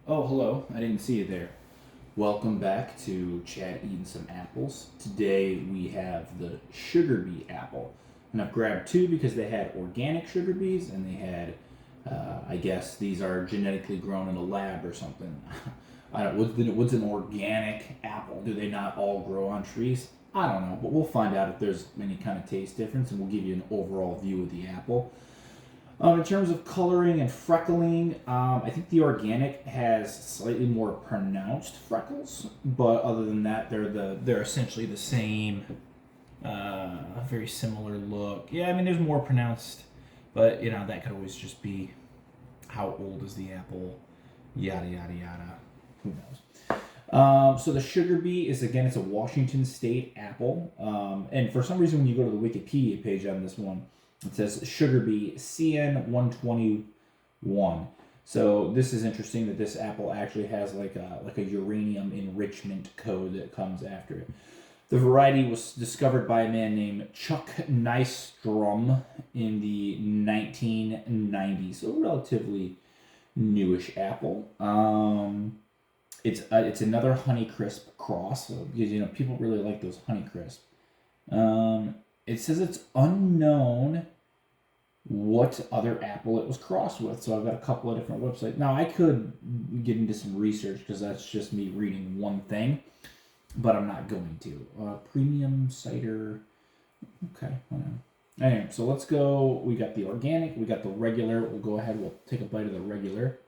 Oh, hello. I didn't see you there. Welcome back to Chad Eating Some Apples. Today we have the Sugarbee apple. And I've grabbed two because they had organic sugar bees and they had, I guess these are genetically grown in a lab or something. I don't. What's an organic apple? Do they not all grow on trees? I don't know, but we'll find out if there's any kind of taste difference, and we'll give you an overall view of the apple. In terms of coloring and freckling, I think the organic has slightly more pronounced freckles, but other than that, they're essentially the same, very similar look. Yeah, I mean, there's more pronounced, but that could always just be how old is the apple, yada yada yada. Who knows? So the sugar bee is, again, it's a Washington State apple, and for some reason when you go to the Wikipedia page on this one, it says Sugarbee CN121. So this is interesting that this apple actually has like a uranium enrichment code that comes after it. The variety was discovered by a man named Chuck Nystrom in the 1990s, so relatively newish apple. It's another Honeycrisp cross, so, because people really like those Honeycrisp. It says it's unknown what other apple it was crossed with. So I've got a couple of different websites. Now I could get into some research because that's just me reading one thing, but I'm not going to. Premium cider. Okay. Anyway, so let's go. We got the organic. We got the regular. We'll go ahead. We'll take a bite of the regular.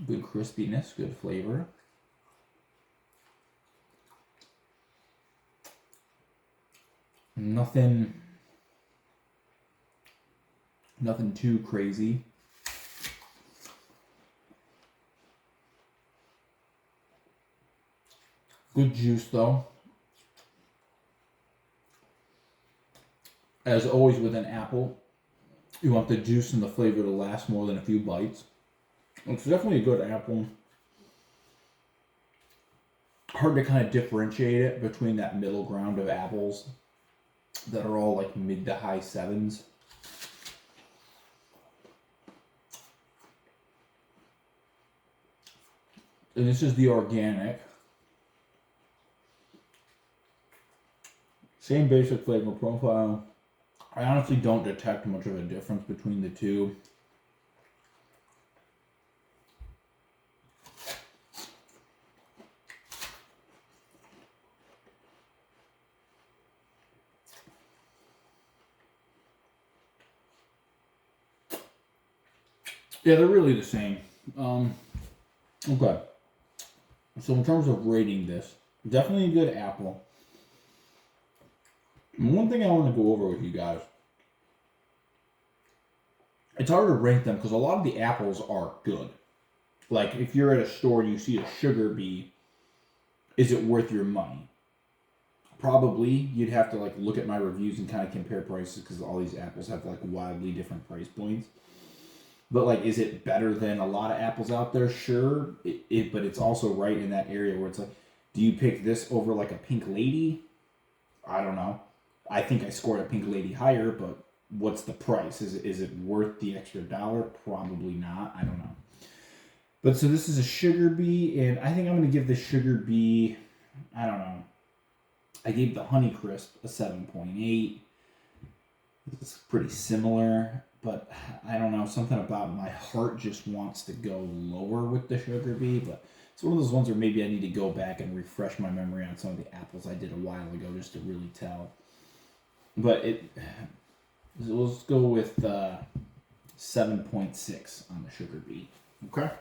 Good crispiness, good flavor. Nothing too crazy. Good juice though. As always with an apple, you want the juice and the flavor to last more than a few bites. It's definitely a good apple. Hard to kind of differentiate it between that middle ground of apples that are all like mid to high sevens. And this is the organic. Same basic flavor profile. I honestly don't detect much of a difference between the two. Yeah, they're really the same. Okay. So in terms of rating this, definitely a good apple. And one thing I want to go over with you guys, it's hard to rank them because a lot of the apples are good. Like if you're at a store and you see a sugar bee, is it worth your money? Probably. You'd have to like look at my reviews and kind of compare prices because all these apples have like wildly different price points. But like, is it better than a lot of apples out there? Sure. But it's also right in that area where it's like, do you pick this over like a Pink Lady? I don't know. I think I scored a Pink Lady higher, but what's the price? Is it worth the extra dollar? Probably not. I don't know. But so this is a sugar bee, and I think I'm going to give the sugar bee, I don't know. I gave the Honeycrisp a 7.8. It's pretty similar, but I don't know. Something about my heart just wants to go lower with the sugar bee, but it's one of those ones where maybe I need to go back and refresh my memory on some of the apples I did a while ago just to really tell. But let's go with 7.6 on the sugar bee. Okay.